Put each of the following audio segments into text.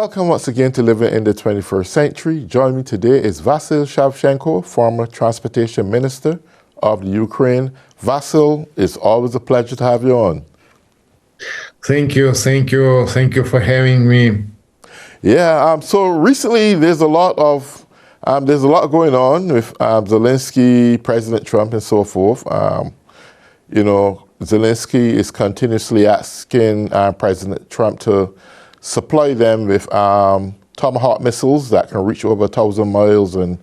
Welcome once again to Living in the 21st Century. Joining me today is Vasyl Shavchenko, former Transportation Minister of the Ukraine. Vasyl, it's always a pleasure to have you on. Thank you for having me. Yeah, so recently there's a lot going on with Zelensky, President Trump, and so forth. Zelensky is continuously asking President Trump to supply them with Tomahawk missiles that can reach over 1,000 miles and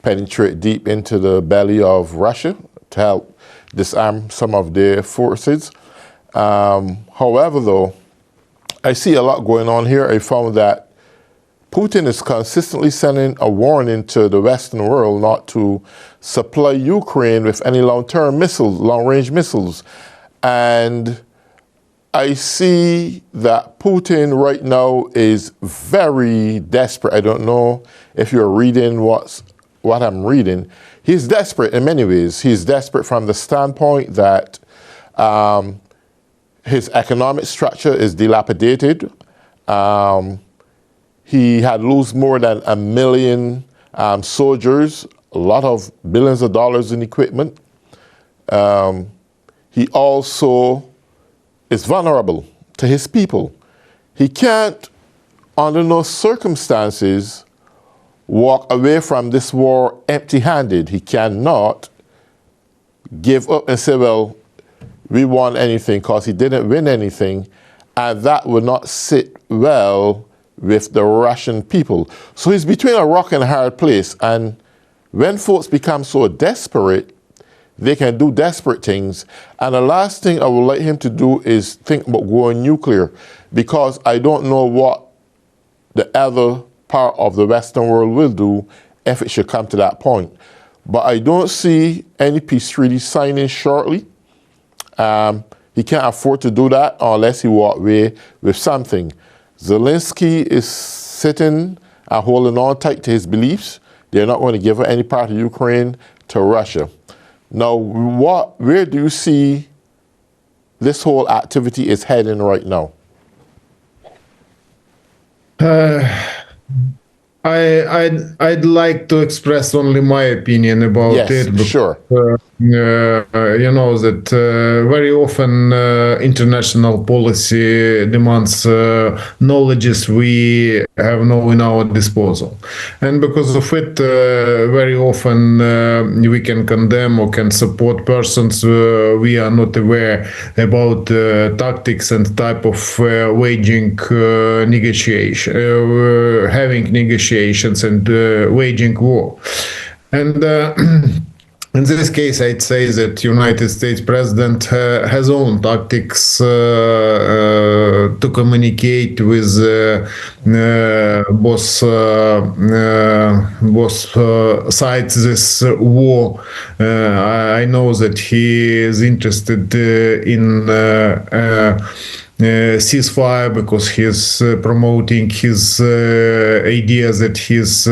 penetrate deep into the belly of Russia to help disarm some of their forces. However, though, I see a lot going on here. I found that Putin is consistently sending a warning to the Western world not to supply Ukraine with any long-term missiles, long-range missiles. And I see that Putin right now is very desperate. I don't know if you're reading what I'm reading. He's desperate in many ways. He's desperate from the standpoint that his economic structure is dilapidated. He had lost more than 1 million soldiers, a lot of billions of dollars in equipment. He also is vulnerable to his people. He can't, under no circumstances, walk away from this war empty-handed. He cannot give up and say, well, we won anything, because he didn't win anything, and that would not sit well with the Russian people. So he's between a rock and a hard place, and when folks become so desperate, they can do desperate things. And the last thing I would like him to do is think about going nuclear, because I don't know what the other part of the Western world will do if it should come to that point. But I don't see any peace treaty signing shortly. He can't afford to do that unless he walk away with something. Zelensky is sitting and holding on tight to his beliefs. They're not going to give any part of Ukraine to Russia. Now, where do you see this whole activity is heading right now? I'd like to express only my opinion about it. Yes, sure. You know that very often international policy demands knowledge we have no in our disposal, and because of it, very often we can condemn or can support persons we are not aware about tactics and type of waging negotiation, having negotiations and waging war. And in this case, I'd say that United States President has own tactics to communicate with both sides this war. I know that he is interested in ceasefire, because he's promoting his idea that he's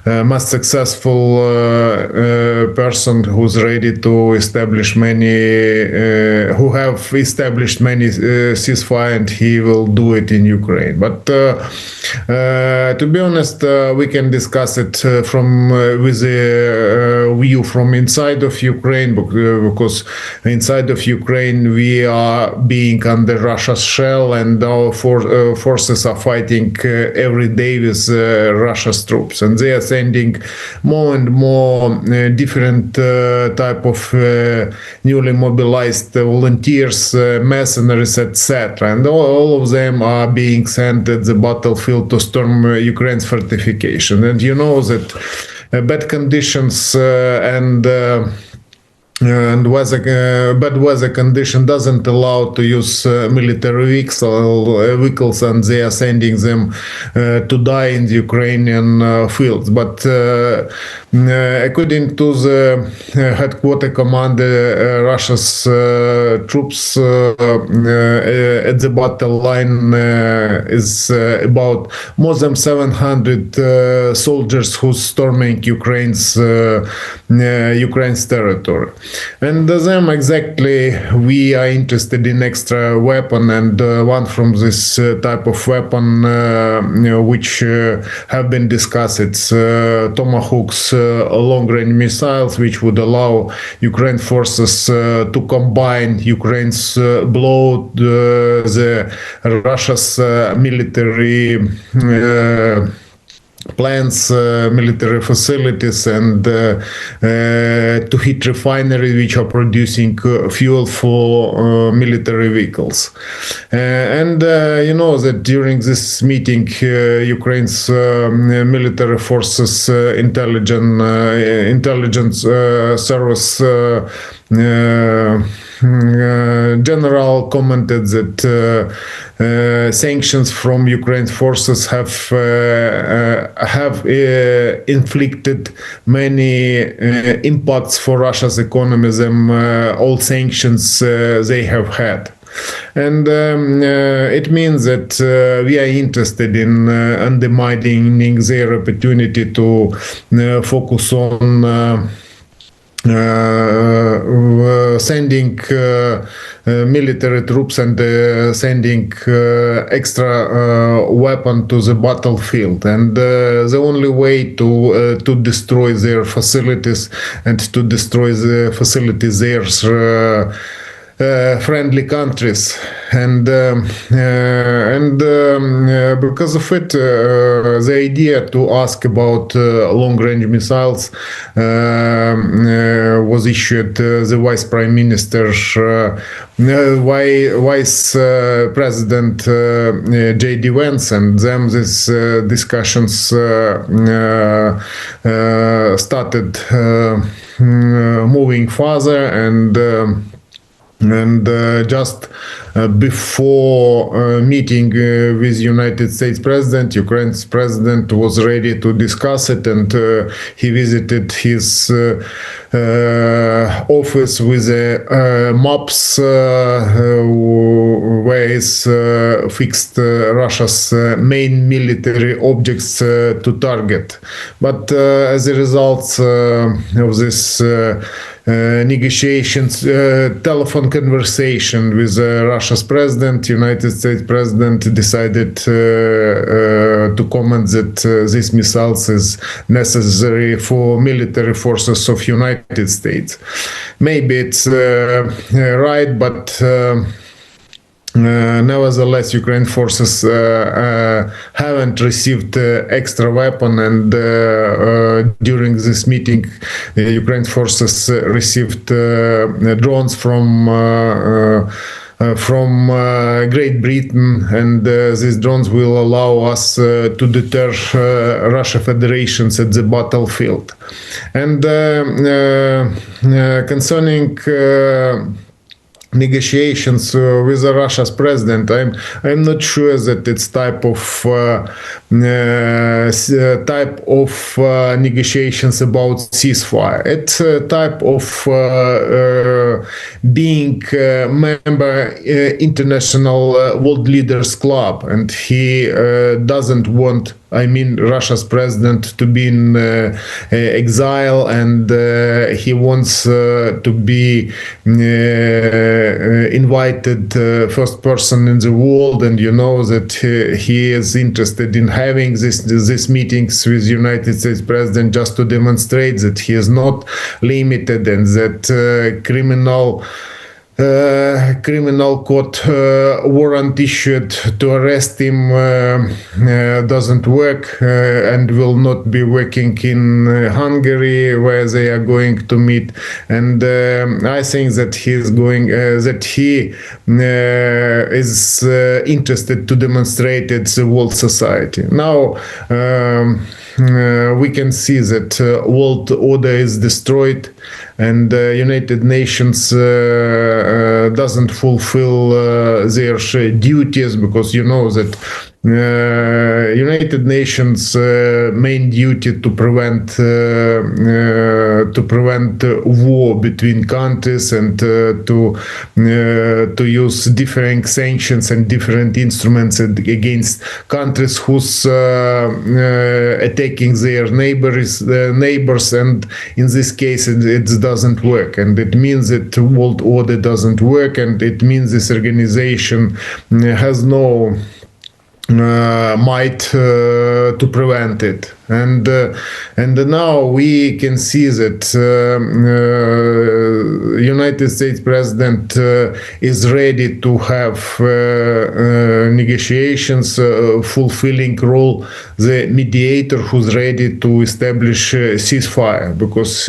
most successful person who's ready to establish who have established many ceasefire, and he will do it in Ukraine. But to be honest, we can discuss it with a view from inside of Ukraine, because inside of Ukraine we are being under Russia's shell, and our forces are fighting every day with Russia's troops, and they are sending more and more different type of newly mobilized volunteers, mercenaries, etc. And all of them are being sent at the battlefield to storm Ukraine's fortification. And you know that bad conditions and bad weather condition doesn't allow to use military vehicles, and they are sending them to die in the Ukrainian fields. But according to the headquarter command, Russia's troops at the battle line is about more than 700 soldiers who's storming Ukraine's Ukraine's territory. And them exactly we are interested in extra weapon, and one from this type of weapon which have been discussed, it's Tomahawks long-range missiles, which would allow Ukraine forces to combine Ukraine's blow the Russia's military plants, military facilities, and to hit refineries which are producing fuel for military vehicles. And you know that during this meeting, Ukraine's military forces intelligence service general commented that sanctions from Ukraine's forces have inflicted many impacts for Russia's economy than all sanctions they have had. And it means that we are interested in undermining their opportunity to focus on sending military troops and sending extra weapon to the battlefield. And the only way to destroy their facilities and to destroy the facilities there's friendly countries, and because of it, the idea to ask about long-range missiles was issued. The Vice Prime Minister, Vice President J.D. Vance, and then these discussions started moving further, and just before meeting with United States President, Ukraine's president was ready to discuss it, and he visited his office with maps where is fixed Russia's main military objects to target. But as a result of this negotiations, telephone conversation with Russia's president, United States president decided to comment that these missiles is necessary for military forces of United States. Maybe it's right, but nevertheless, Ukraine forces haven't received extra weapon, and during this meeting, Ukraine forces received drones from Great Britain, and these drones will allow us to deter Russia Federations at the battlefield. And concerning negotiations with Russia's president, I'm not sure that it's type of negotiations about ceasefire. It's a type of being a member International World Leaders Club, and he doesn't want, Russia's president to be in exile, and he wants to be invited first person in the world, and you know that he is interested in having these meetings with United States president just to demonstrate that he is not limited, and that criminal court warrant issued to arrest him doesn't work and will not be working in Hungary, where they are going to meet. And I think that he is interested to demonstrate it to the world society. Now we can see that world order is destroyed, and United Nations doesn't fulfill their duties, because you know that United Nations main duty to prevent war between countries and to use different sanctions and different instruments against countries who's attacking their neighbors, and in this case it doesn't work, and it means that world order doesn't work, and it means this organization has no might to prevent it. And now we can see that United States President is ready to have negotiations, fulfilling role the mediator who's ready to establish ceasefire, because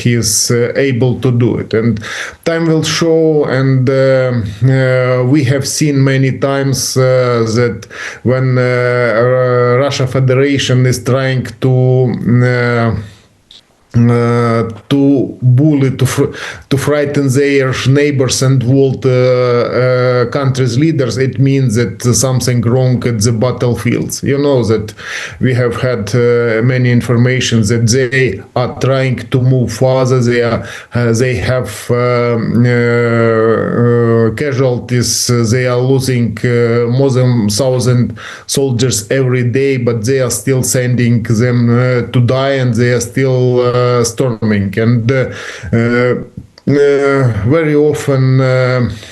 he is able to do it. And time will show, and we have seen many times that when Russia Federation is trying to bully, to frighten their neighbors and world countries' leaders, it means that something wrong at the battlefields. You know that we have had many informations that they are trying to move further. They have casualties. They are losing more than 1,000 soldiers every day, but they are still sending them to die, and they are still storming. And very often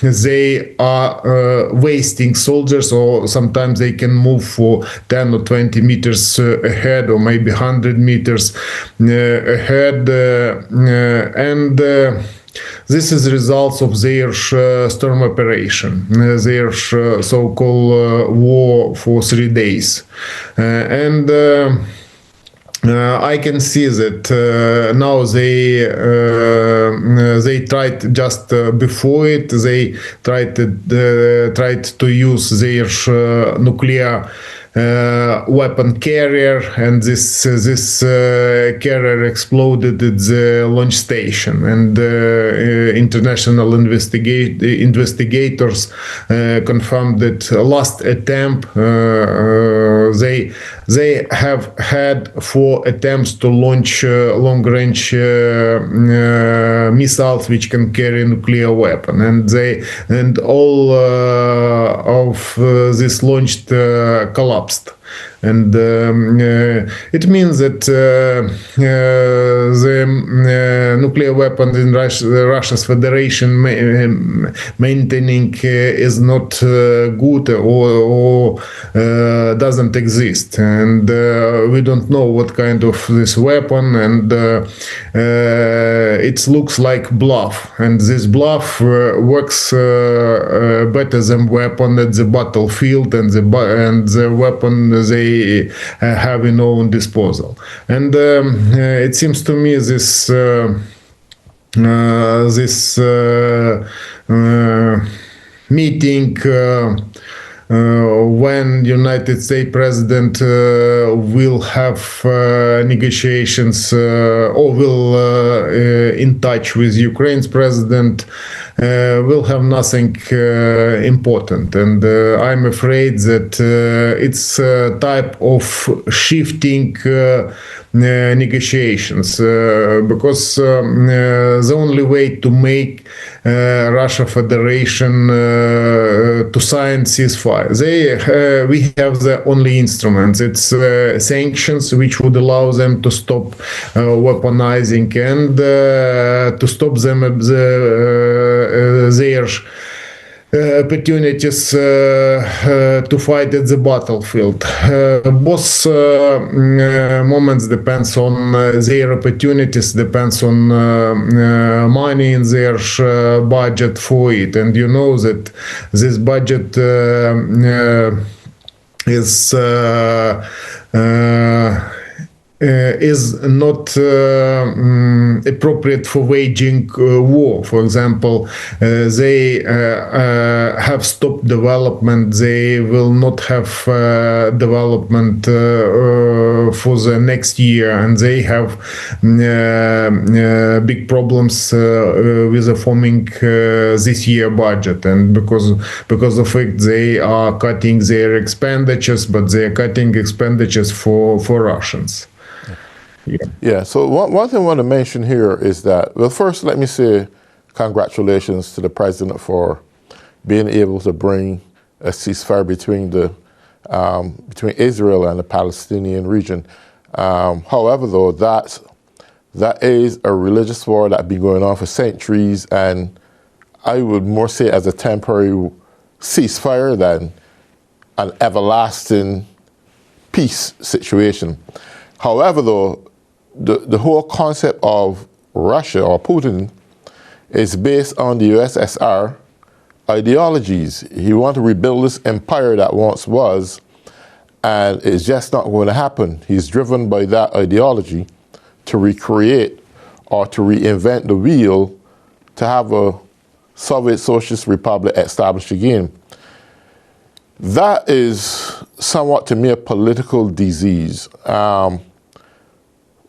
they are wasting soldiers, or sometimes they can move for 10 or 20 meters ahead, or maybe 100 meters ahead, and this is results of their storm operation, their so-called war for 3 days, and I can see that now they tried just before it. They tried to use their nuclear weapon carrier, and this carrier exploded at the launch station, and international investigators confirmed that last attempt they have had 4 attempts to launch long-range missiles which can carry nuclear weapon, and all of this launched collapsed. And it means that the nuclear weapons in Russia's Federation maintaining is not good, or doesn't exist, and we don't know what kind of this weapon, and it looks like bluff, and this bluff works better than weapon at the battlefield, and the weapon they have in own disposal. And it seems to me this meeting when United States President will have negotiations or will in touch with Ukraine's president will have nothing important, and I'm afraid that it's a type of shifting negotiations, because the only way to make Russia Federation to sign ceasefire, we have the only instruments. It's sanctions, which would allow them to stop weaponizing and to stop them their opportunities to fight at the battlefield. Both moments depends on their opportunities, depends on money in their budget for it, and you know that this budget is not appropriate for waging war. For example, they have stopped development. They will not have development for the next year, and they have big problems with the forming this year budget. And because of it, they are cutting their expenditures, but they are cutting expenditures for Russians. Yeah, so one thing I want to mention here is that, well, first let me say congratulations to the president for being able to bring a ceasefire between Israel and the Palestinian region. However, though, that is a religious war that's been going on for centuries, and I would more say as a temporary ceasefire than an everlasting peace situation. However, though, the whole concept of Russia or Putin is based on the USSR ideologies. He wants to rebuild this empire that once was, and it's just not going to happen. He's driven by that ideology to recreate or to reinvent the wheel to have a Soviet Socialist Republic established again. That is somewhat, to me, a political disease.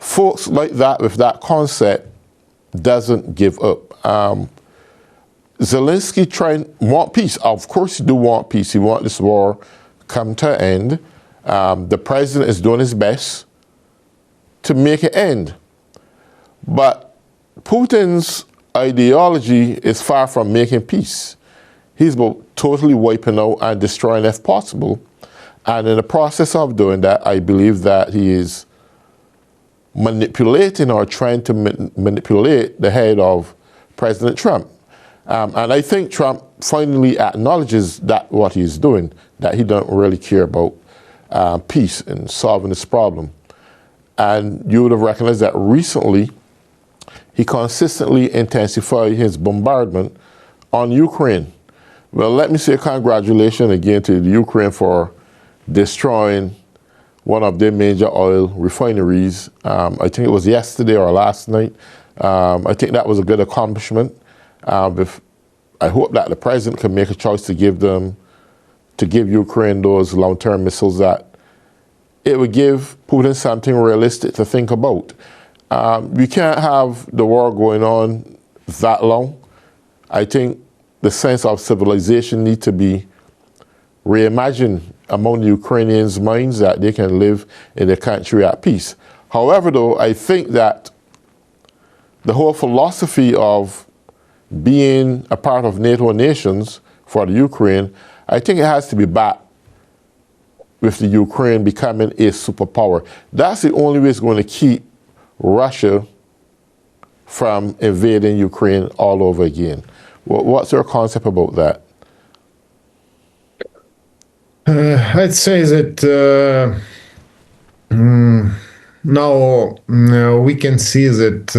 Folks like that with that concept doesn't give up. Zelensky want peace. Of course he do want peace. He want this war come to an end. The president is doing his best to make it end. But Putin's ideology is far from making peace. He's about totally wiping out and destroying if possible. And in the process of doing that, I believe that he is manipulating or trying to manipulate the head of President Trump. And I think Trump finally acknowledges that what he's doing, that he don't really care about peace and solving this problem. And you would have recognized that recently he consistently intensified his bombardment on Ukraine. Well, let me say congratulations again to the Ukraine for destroying one of their major oil refineries. I think it was yesterday or last night. I think that was a good accomplishment. I hope that the president can make a choice to give Ukraine those long-term missiles, that it would give Putin something realistic to think about. We can't have the war going on that long. I think the sense of civilization needs to be reimagined among the Ukrainians' minds, that they can live in their country at peace. However, though, I think that the whole philosophy of being a part of NATO nations for the Ukraine, I think it has to be back with the Ukraine becoming a superpower. That's the only way it's going to keep Russia from invading Ukraine all over again. What's your concept about that? I'd say that now we can see that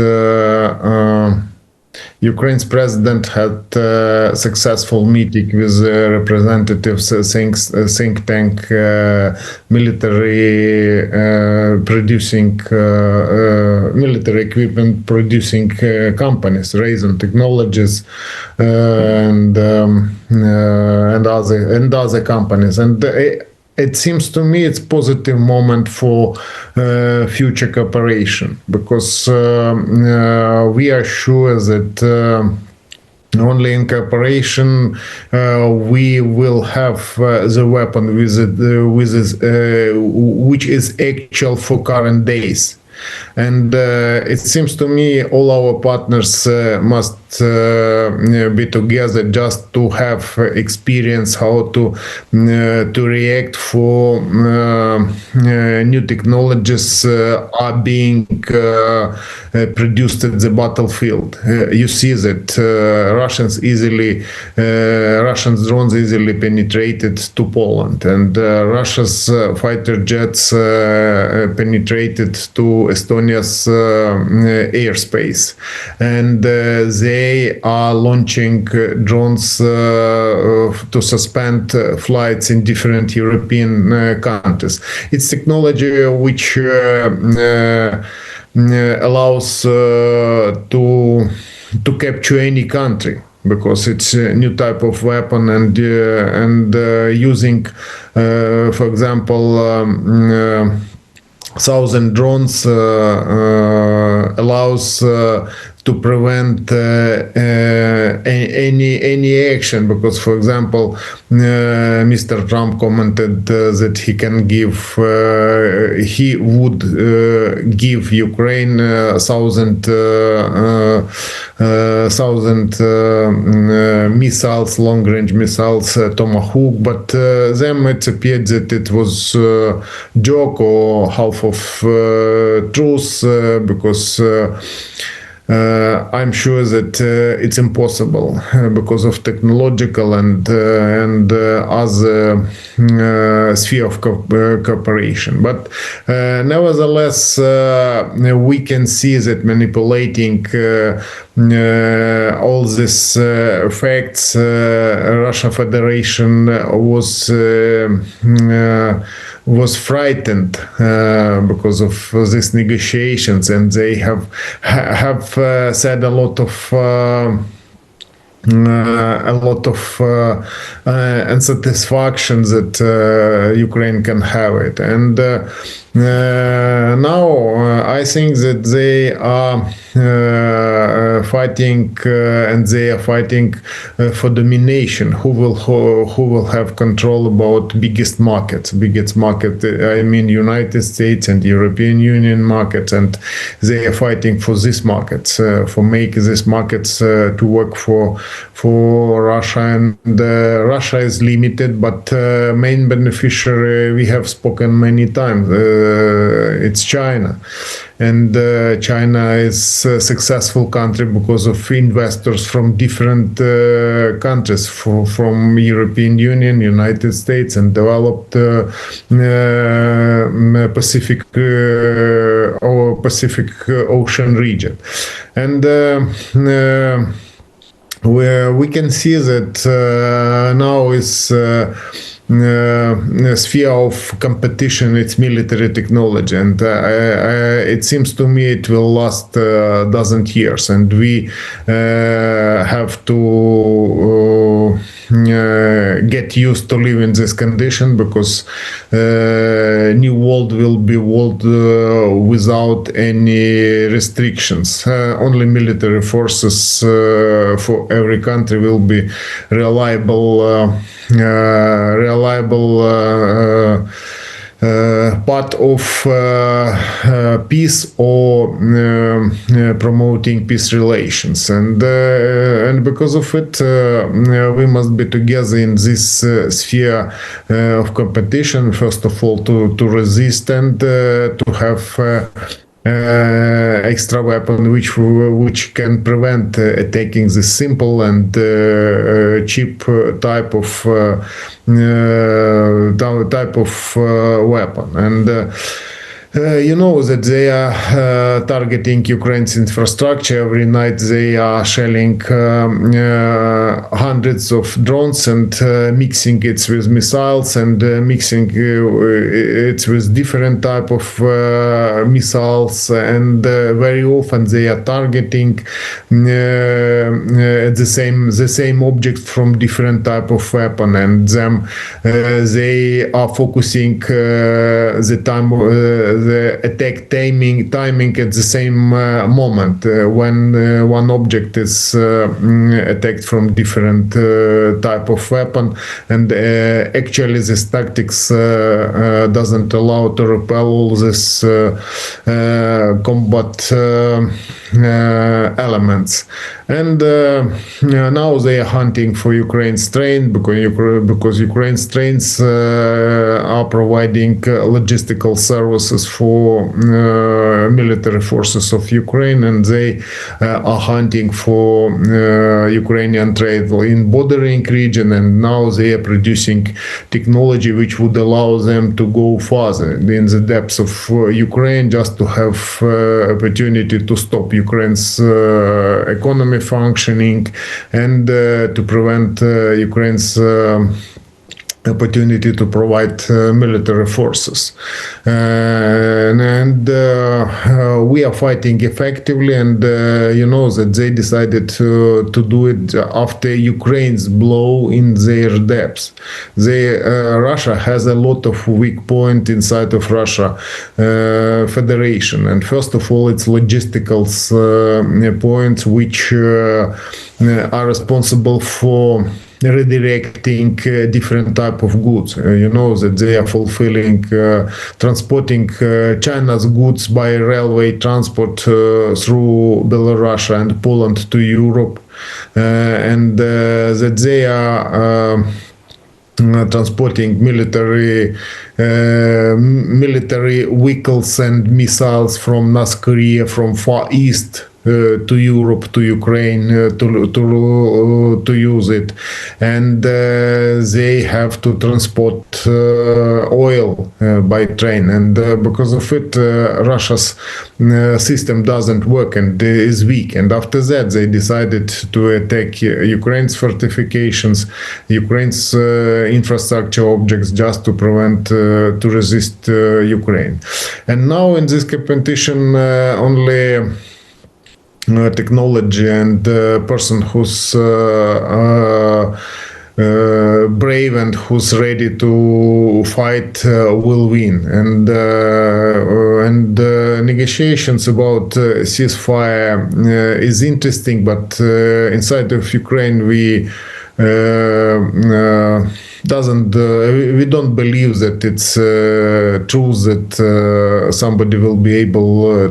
Ukraine's president had a successful meeting with representatives, think tank, military producing, military equipment producing companies, Raytheon Technologies, and other companies, and it seems to me it's positive moment for future cooperation, because we are sure that only in cooperation we will have the weapon which is actual for current days. And it seems to me all our partners must be together just to have experience how to react for new technologies are being produced at the battlefield. You see that Russian drones easily penetrated to Poland, and Russia's fighter jets penetrated to Estonia's airspace, and they are launching drones to suspend flights in different European countries. It's technology which allows to capture any country, because it's a new type of weapon, and using, for example, 1,000 drones allows to prevent any action, because, for example, Mr. Trump commented that he would give Ukraine 1,000 missiles, long-range missiles, Tomahawk, but then it appeared that it was joke or half of truth, because I'm sure that it's impossible because of technological and other sphere of cooperation. But nevertheless, we can see that manipulating all these facts, Russia Federation was frightened because of these negotiations, and they have said a lot of unsatisfaction that Ukraine can have it. And now I think that they are fighting, and they are fighting for domination. Who will have control about biggest market? I mean, United States and European Union markets, and they are fighting for these markets, for making these markets to work for Russia. And Russia is limited, but main beneficiary, we have spoken many times, it's China. And China is a successful country because of investors from different countries, from European Union, United States, and developed Pacific Ocean region. And where we can see that now is sphere of competition, it's military technology, and it seems to me it will last a dozen years, and we have to get used to live in this condition, because new world will be world without any restrictions. Only military forces for every country will be reliable part of peace or promoting peace relations, and because of it we must be together in this sphere of competition, first of all to resist and to have extra weapon which can prevent attacking the simple and cheap type of weapon. And you know that they are targeting Ukraine's infrastructure. Every night they are shelling hundreds of drones and mixing it with missiles, and mixing it with different type of missiles, and very often they are targeting the same object from different type of weapon, and them they are focusing the attack timing at the same moment when one object is attacked from different type of weapon, and actually this tactics doesn't allow to repel all this combat elements. And now they are hunting for Ukraine's train, because Ukraine's trains are providing logistical services for military forces of Ukraine, and they are hunting for Ukrainian trade in bordering region, and now they are producing technology which would allow them to go further in the depths of Ukraine, just to have opportunity to stop Ukraine's economy functioning and to prevent Ukraine's opportunity to provide military forces, and we are fighting effectively, and you know that they decided to do it after Ukraine's blow in their depths. Russia has a lot of weak points inside of Russia Federation, and first of all its logistical points which are responsible for redirecting different type of goods. You know that they are transporting China's goods by railway transport through Belarus and Poland to Europe, and that they are transporting military vehicles and missiles from North Korea, from Far East, to Europe, to Ukraine, to use it, and they have to transport oil by train, and because of it, Russia's system doesn't work and is weak. And after that, they decided to attack Ukraine's fortifications, Ukraine's infrastructure objects, just to prevent, to resist Ukraine. And now in this competition, only technology and person who's brave and who's ready to fight will win. And negotiations about ceasefire is interesting, but inside of Ukraine we we don't believe that it's true that somebody will be able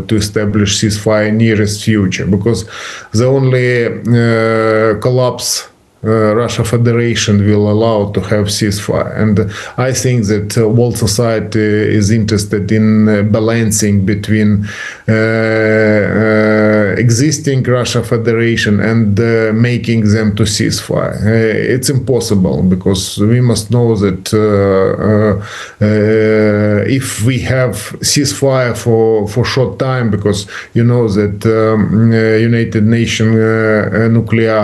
to establish ceasefire in nearest future, because the only collapse Russia Federation will allow to have ceasefire. And I think that world society is interested in balancing between existing Russia Federation and making them to ceasefire. It's impossible, because we must know that if we have ceasefire for short time, because you know that United Nations nuclear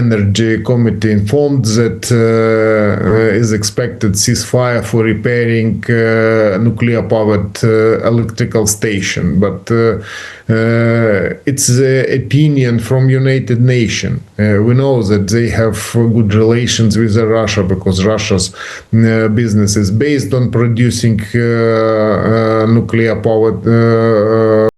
Energy Committee informed that is expected ceasefire for repairing nuclear-powered electrical station, but it's the opinion from United Nations. We know that they have good relations with Russia, because Russia's business is based on producing nuclear-powered